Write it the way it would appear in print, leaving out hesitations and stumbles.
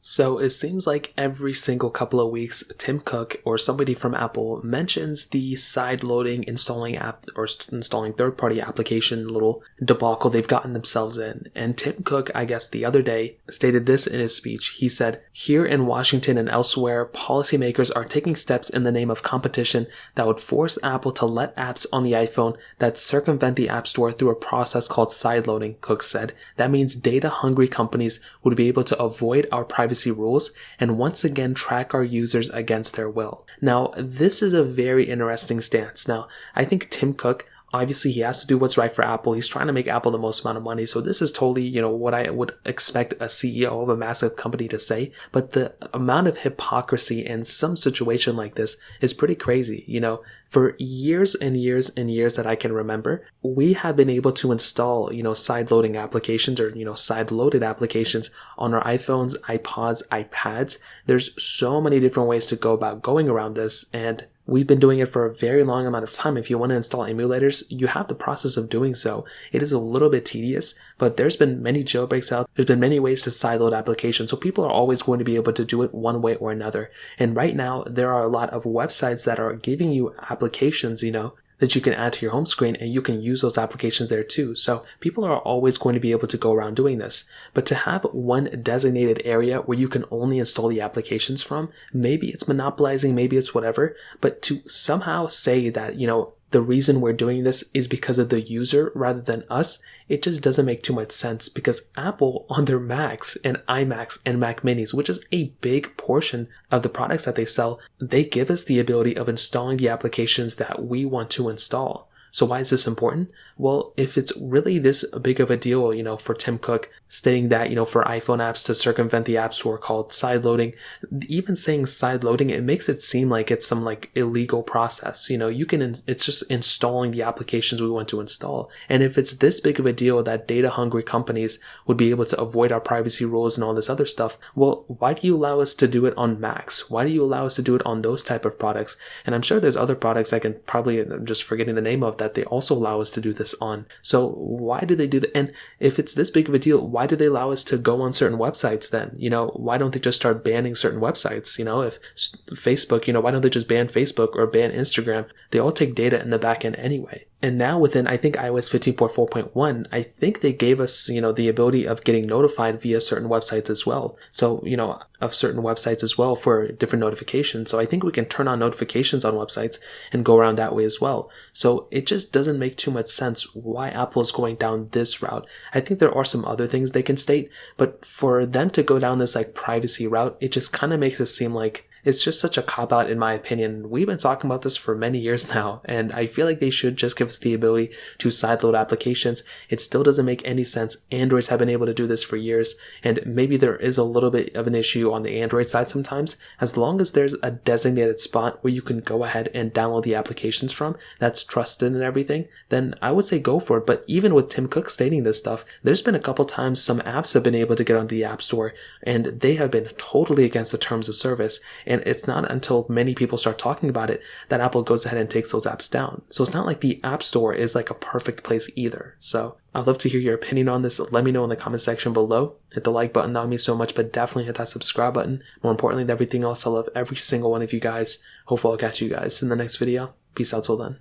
So it seems like every single couple of weeks, Tim Cook or somebody from Apple mentions the side loading installing app or installing third-party application little debacle they've gotten themselves in. And Tim Cook, I guess the other day, stated this in his speech. He said, "Here in Washington and elsewhere, policymakers are taking steps in the name of competition that would force Apple to let apps on the iPhone that circumvent the App Store through a process called side loading," Cook said. "That means data-hungry companies would be able to avoid our privacy rules and once again track our users against their will." Now, this is a very interesting stance. Now, I think Tim Cook, obviously he has to do what's right for Apple. He's trying to make Apple the most amount of money. So this is totally, what I would expect a CEO of a massive company to say. But the amount of hypocrisy in some situation like this is pretty crazy. For years and years and years that I can remember, we have been able to install, side loading applications or, side loaded applications on our iPhones, iPods, iPads. There's so many different ways to go about going around this, and we've been doing it for a very long amount of time. If you want to install emulators, you have the process of doing so. It is a little bit tedious, but there's been many jailbreaks out. There's been many ways to sideload applications, so people are always going to be able to do it one way or another. And right now, there are a lot of websites that are giving you applications, that you can add to your home screen, and you can use those applications there too. So people are always going to be able to go around doing this. But to have one designated area where you can only install the applications from, maybe it's monopolizing, maybe it's whatever, but to somehow say that, the reason we're doing this is because of the user rather than us, it just doesn't make too much sense, because Apple on their Macs and iMacs and Mac Minis, which is a big portion of the products that they sell, they give us the ability of installing the applications that we want to install. So why is this important? Well, if it's really this big of a deal, for Tim Cook stating that, for iPhone apps to circumvent the App Store called side loading, even saying side loading, it makes it seem like it's some illegal process. It's just installing the applications we want to install. And if it's this big of a deal that data hungry companies would be able to avoid our privacy rules and all this other stuff, well, why do you allow us to do it on Macs? Why do you allow us to do it on those type of products? And I'm sure there's other products I'm just forgetting the name of, that they also allow us to do this on. So why do they do that? And if it's this big of a deal, why do they allow us to go on certain websites then? Why don't they just start banning certain websites? If Facebook, why don't they just ban Facebook or ban Instagram? They all take data in the back end anyway. And now within, I think, iOS 15.4.1, I think they gave us, the ability of getting notified via certain websites as well. So, of certain websites as well for different notifications. So I think we can turn on notifications on websites and go around that way as well. So it just doesn't make too much sense why Apple is going down this route. I think there are some other things they can state, but for them to go down this privacy route, it just kind of makes it seem like it's just such a cop-out in my opinion. We've been talking about this for many years now, and I feel like they should just give us the ability to sideload applications. It still doesn't make any sense. Androids have been able to do this for years, and maybe there is a little bit of an issue on the Android side sometimes. As long as there's a designated spot where you can go ahead and download the applications from that's trusted and everything, then I would say go for it. But even with Tim Cook stating this stuff, there's been a couple times some apps have been able to get onto the App Store, and they have been totally against the terms of service. And it's not until many people start talking about it that Apple goes ahead and takes those apps down. So it's not like the App Store is a perfect place either. So I'd love to hear your opinion on this. Let me know in the comment section below. Hit the like button, that would mean so much, but definitely hit that subscribe button. More importantly than everything else, I love every single one of you guys. Hopefully I'll catch you guys in the next video. Peace out till then.